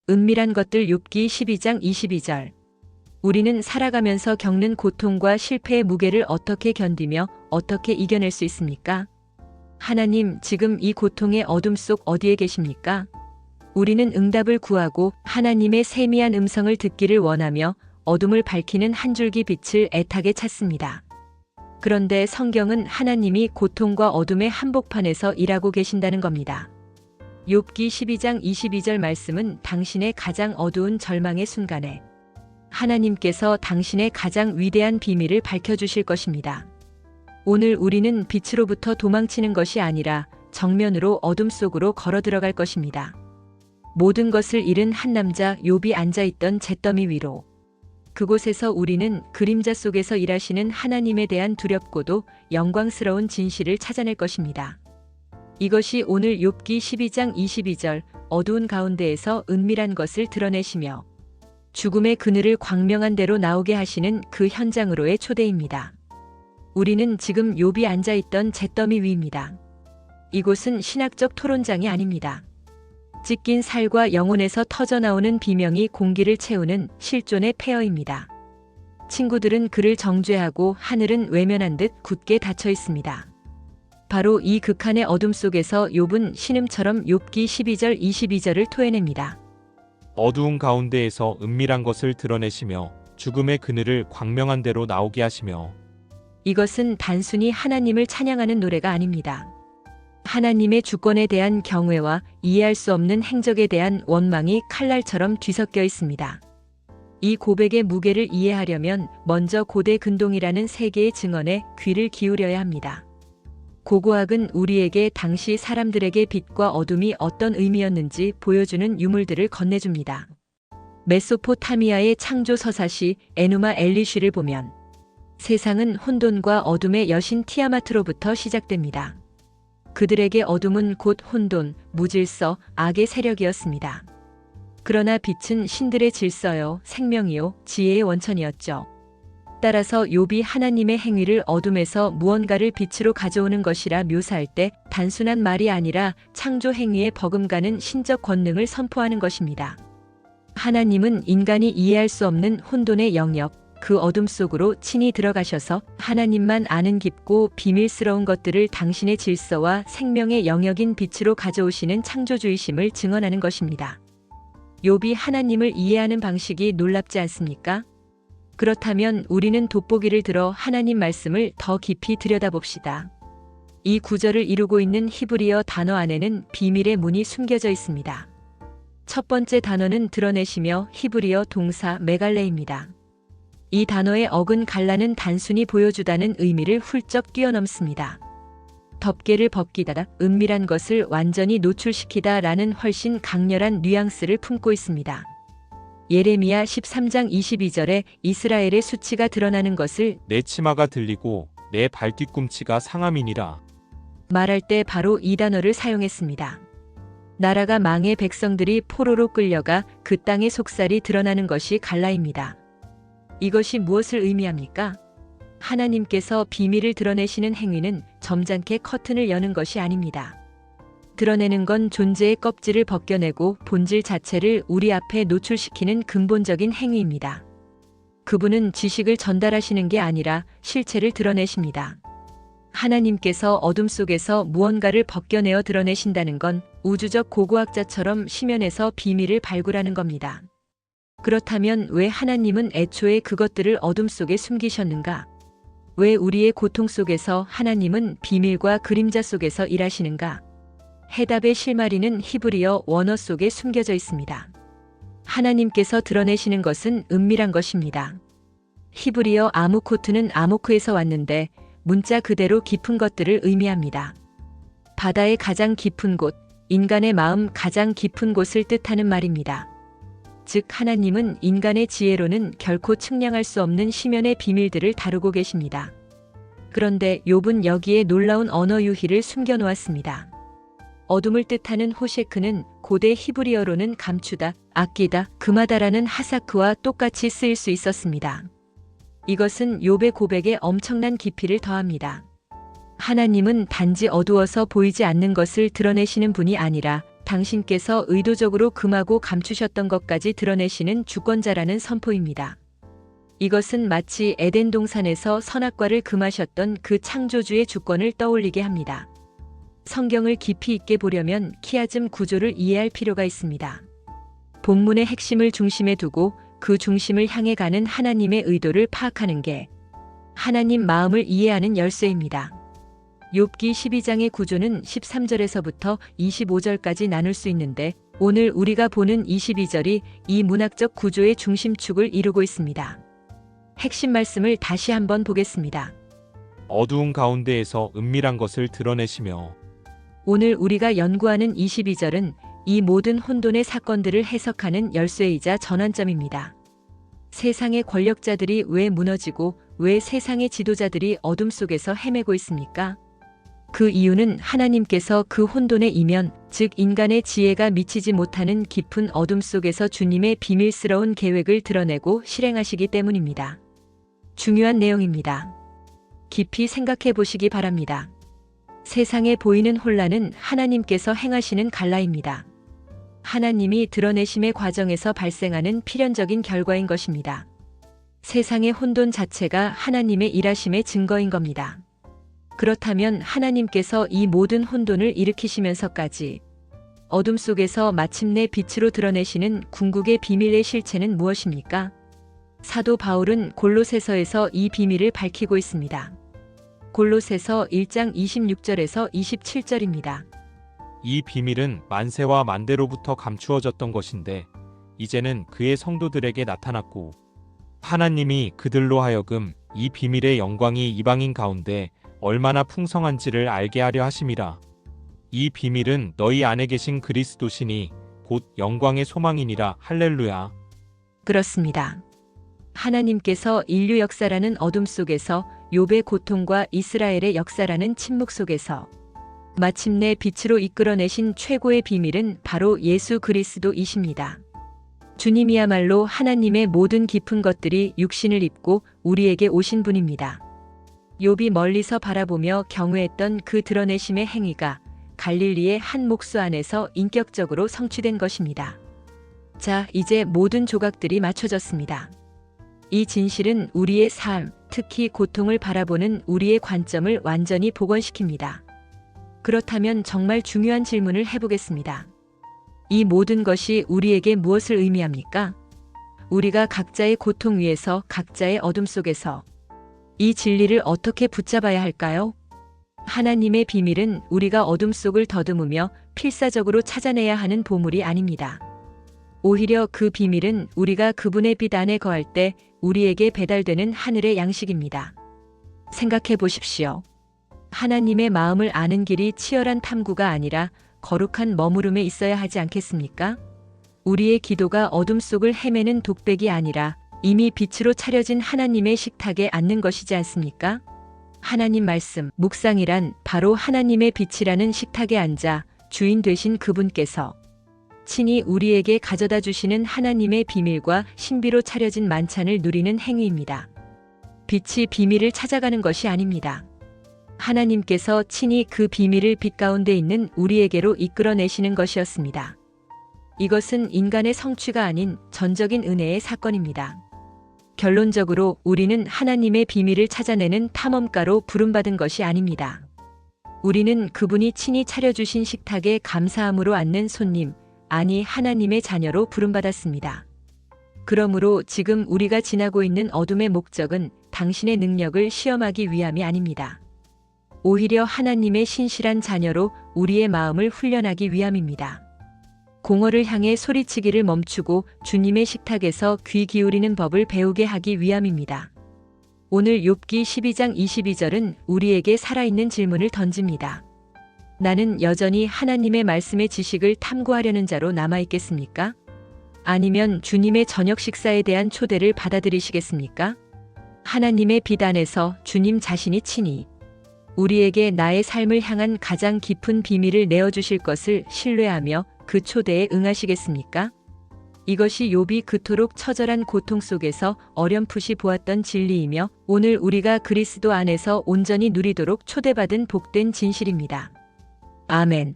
은밀한 것들 욥기 12장 22절. 우리는 살아가면서 겪는 고통과 실패의 무게를 어떻게 견디며 어떻게 이겨낼 수 있습니까? 하나님, 지금 이 고통의 어둠 속 어디에 계십니까? 우리는 응답을 구하고 하나님의 세미한 음성을 듣기를 원하며 어둠을 밝히는 한 줄기 빛을 애타게 찾습니다. 그런데 성경은 하나님이 고통과 어둠의 한복판에서 일하고 계신다는 겁니다. 욥기 12장 22절 말씀은 당신의 가장 어두운 절망의 순간에 하나님께서 당신의 가장 위대한 비밀을 밝혀주실 것입니다. 오늘 우리는 빛으로부터 도망치는 것이 아니라 정면으로 어둠 속으로 걸어 들어갈 것입니다. 모든 것을 잃은 한 남자 욥이 앉아있던 잿더미 위로. 그곳에서 우리는 그림자 속에서 일하시는 하나님에 대한 두렵고도 영광스러운 진실을 찾아낼 것입니다. 이것이 오늘 욥기 12장 22절 어두운 가운데에서 은밀한 것을 드러내시며 죽음의 그늘을 광명한 대로 나오게 하시는 그 현장으로의 초대입니다. 우리는 지금 욥이 앉아있던 잿더미 위입니다. 이곳은 신학적 토론장이 아닙니다. 찢긴 살과 영혼에서 터져나오는 비명이 공기를 채우는 실존의 폐허입니다. 친구들은 그를 정죄하고 하늘은 외면한 듯 굳게 닫혀 있습니다. 바로 이 극한의 어둠 속에서 욥은 신음처럼 욥기 12절 22절을 토해냅니다. 어두운 가운데에서 은밀한 것을 드러내시며 죽음의 그늘을 광명한 대로 나오게 하시며. 이것은 단순히 하나님을 찬양하는 노래가 아닙니다. 하나님의 주권에 대한 경외와 이해할 수 없는 행적에 대한 원망이 칼날처럼 뒤섞여 있습니다. 이 고백의 무게를 이해하려면 먼저 고대 근동이라는 세계의 증언에 귀를 기울여야 합니다. 고고학은 우리에게 당시 사람들에게 빛과 어둠이 어떤 의미였는지 보여주는 유물들을 건네줍니다. 메소포타미아의 창조 서사시 에누마 엘리쉬를 보면 세상은 혼돈과 어둠의 여신 티아마트로부터 시작됩니다. 그들에게 어둠은 곧 혼돈, 무질서, 악의 세력이었습니다. 그러나 빛은 신들의 질서요, 생명이요, 지혜의 원천이었죠. 따라서 욥이 하나님의 행위를 어둠에서 무언가를 빛으로 가져오는 것이라 묘사할 때 단순한 말이 아니라 창조 행위에 버금가는 신적 권능을 선포하는 것입니다. 하나님은 인간이 이해할 수 없는 혼돈의 영역, 그 어둠 속으로 친히 들어가셔서 하나님만 아는 깊고 비밀스러운 것들을 당신의 질서와 생명의 영역인 빛으로 가져오시는 창조주이심을 증언하는 것입니다. 욥이 하나님을 이해하는 방식이 놀랍지 않습니까? 그렇다면 우리는 돋보기를 들어 하나님 말씀을 더 깊이 들여다봅시다. 이 구절을 이루고 있는 히브리어 단어 안에는 비밀의 문이 숨겨져 있습니다. 첫 번째 단어는 드러내시며 히브리어 동사 메갈레입니다. 이 단어의 어근 갈라는 단순히 보여주다는 의미를 훌쩍 뛰어넘습니다. 덮개를 벗기다, 은밀한 것을 완전히 노출시키다 라는 훨씬 강렬한 뉘앙스를 품고 있습니다. 예레미야 13장 22절에 이스라엘의 수치가 드러나는 것을 내 치마가 들리고 내 발뒤꿈치가 상함이니라 말할 때 바로 이 단어를 사용했습니다. 나라가 망해 백성들이 포로로 끌려가 그 땅의 속살이 드러나는 것이 갈라입니다. 이것이 무엇을 의미합니까? 하나님께서 비밀을 드러내시는 행위는 점잖게 커튼을 여는 것이 아닙니다. 드러내는 건 존재의 껍질을 벗겨내고 본질 자체를 우리 앞에 노출시키는 근본적인 행위입니다. 그분은 지식을 전달하시는 게 아니라 실체를 드러내십니다. 하나님께서 어둠 속에서 무언가를 벗겨내어 드러내신다는 건 우주적 고고학자처럼 심연에서 비밀을 발굴하는 겁니다. 그렇다면 왜 하나님은 애초에 그것들을 어둠 속에 숨기셨는가? 왜 우리의 고통 속에서 하나님은 비밀과 그림자 속에서 일하시는가? 해답의 실마리는 히브리어 원어 속에 숨겨져 있습니다. 하나님께서 드러내시는 것은 은밀한 것입니다. 히브리어 아무코트는 아모크에서 왔는데 문자 그대로 깊은 것들을 의미합니다. 바다의 가장 깊은 곳, 인간의 마음 가장 깊은 곳을 뜻하는 말입니다. 즉 하나님은 인간의 지혜로는 결코 측량할 수 없는 심연의 비밀들을 다루고 계십니다. 그런데 욥은 여기에 놀라운 언어 유희를 숨겨놓았습니다. 어둠을 뜻하는 호셰크는 고대 히브리어로는 감추다, 아끼다, 금하다라는 하사크와 똑같이 쓰일 수 있었습니다. 이것은 욥의 고백에 엄청난 깊이를 더합니다. 하나님은 단지 어두워서 보이지 않는 것을 드러내시는 분이 아니라 당신께서 의도적으로 금하고 감추셨던 것까지 드러내시는 주권자라는 선포입니다. 이것은 마치 에덴 동산에서 선악과를 금하셨던 그 창조주의 주권을 떠올리게 합니다. 성경을 깊이 있게 보려면 키아즘 구조를 이해할 필요가 있습니다. 본문의 핵심을 중심에 두고 그 중심을 향해 가는 하나님의 의도를 파악하는 게 하나님 마음을 이해하는 열쇠입니다. 욥기 12장의 구조는 13절에서부터 25절까지 나눌 수 있는데 오늘 우리가 보는 22절이 이 문학적 구조의 중심축을 이루고 있습니다. 핵심 말씀을 다시 한번 보겠습니다. 어두운 가운데에서 은밀한 것을 드러내시며. 오늘 우리가 연구하는 22절은 이 모든 혼돈의 사건들을 해석하는 열쇠이자 전환점입니다. 세상의 권력자들이 왜 무너지고 왜 세상의 지도자들이 어둠 속에서 헤매고 있습니까? 그 이유는 하나님께서 그 혼돈의 이면, 즉 인간의 지혜가 미치지 못하는 깊은 어둠 속에서 주님의 비밀스러운 계획을 드러내고 실행하시기 때문입니다. 중요한 내용입니다. 깊이 생각해 보시기 바랍니다. 세상에 보이는 혼란은 하나님께서 행하시는 갈라입니다. 하나님이 드러내심의 과정에서 발생하는 필연적인 결과인 것입니다. 세상의 혼돈 자체가 하나님의 일하심의 증거인 겁니다. 그렇다면 하나님께서 이 모든 혼돈을 일으키시면서까지 어둠 속에서 마침내 빛으로 드러내시는 궁극의 비밀의 실체는 무엇입니까? 사도 바울은 골로새서에서 이 비밀을 밝히고 있습니다. 골로새서 1장 26절에서 27절입니다. 이 비밀은 만세와 만대로부터 감추어졌던 것인데 이제는 그의 성도들에게 나타났고 하나님이 그들로 하여금 이 비밀의 영광이 이방인 가운데 얼마나 풍성한지를 알게 하려 하심이라. 이 비밀은 너희 안에 계신 그리스도시니 곧 영광의 소망이니라. 할렐루야. 그렇습니다. 하나님께서 인류 역사라는 어둠 속에서 욥의 고통과 이스라엘의 역사라는 침묵 속에서 마침내 빛으로 이끌어내신 최고의 비밀은 바로 예수 그리스도이십니다. 주님이야말로 하나님의 모든 깊은 것들이 육신을 입고 우리에게 오신 분입니다. 욥이 멀리서 바라보며 경외했던 그 드러내심의 행위가 갈릴리의 한 목수 안에서 인격적으로 성취된 것입니다. 자, 이제 모든 조각들이 맞춰졌습니다. 이 진실은 우리의 삶, 특히 고통을 바라보는 우리의 관점을 완전히 복원시킵니다. 그렇다면 정말 중요한 질문을 해보겠습니다. 이 모든 것이 우리에게 무엇을 의미합니까? 우리가 각자의 고통 위에서 각자의 어둠 속에서 이 진리를 어떻게 붙잡아야 할까요? 하나님의 비밀은 우리가 어둠 속을 더듬으며 필사적으로 찾아내야 하는 보물이 아닙니다. 오히려 그 비밀은 우리가 그분의 빛 안에 거할 때 우리에게 배달되는 하늘의 양식입니다. 생각해 보십시오. 하나님의 마음을 아는 길이 치열한 탐구가 아니라 거룩한 머무름에 있어야 하지 않겠습니까? 우리의 기도가 어둠 속을 헤매는 독백이 아니라 이미 빛으로 차려진 하나님의 식탁에 앉는 것이지 않습니까? 하나님 말씀, 묵상이란 바로 하나님의 빛이라는 식탁에 앉아 주인 되신 그분께서 친히 우리에게 가져다 주시는 하나님의 비밀과 신비로 차려진 만찬을 누리는 행위입니다. 빛이 비밀을 찾아가는 것이 아닙니다. 하나님께서 친히 그 비밀을 빛 가운데 있는 우리에게로 이끌어내시는 것이었습니다. 이것은 인간의 성취가 아닌 전적인 은혜의 사건입니다. 결론적으로 우리는 하나님의 비밀을 찾아내는 탐험가로 부름받은 것이 아닙니다. 우리는 그분이 친히 차려주신 식탁에 감사함으로 앉는 손님, 아니 하나님의 자녀로 부름받았습니다. 그러므로 지금 우리가 지나고 있는 어둠의 목적은 당신의 능력을 시험하기 위함이 아닙니다. 오히려 하나님의 신실한 자녀로 우리의 마음을 훈련하기 위함입니다. 공허를 향해 소리치기를 멈추고 주님의 식탁에서 귀 기울이는 법을 배우게 하기 위함입니다. 오늘 욥기 12장 22절은 우리에게 살아있는 질문을 던집니다. 나는 여전히 하나님의 말씀의 지식을 탐구하려는 자로 남아있겠습니까? 아니면 주님의 저녁 식사에 대한 초대를 받아들이시겠습니까? 하나님의 빛 안에서 주님 자신이 친히 우리에게 나의 삶을 향한 가장 깊은 비밀을 내어주실 것을 신뢰하며 그 초대에 응하시겠습니까? 이것이 욥이 그토록 처절한 고통 속에서 어렴풋이 보았던 진리이며 오늘 우리가 그리스도 안에서 온전히 누리도록 초대받은 복된 진실입니다. 아멘.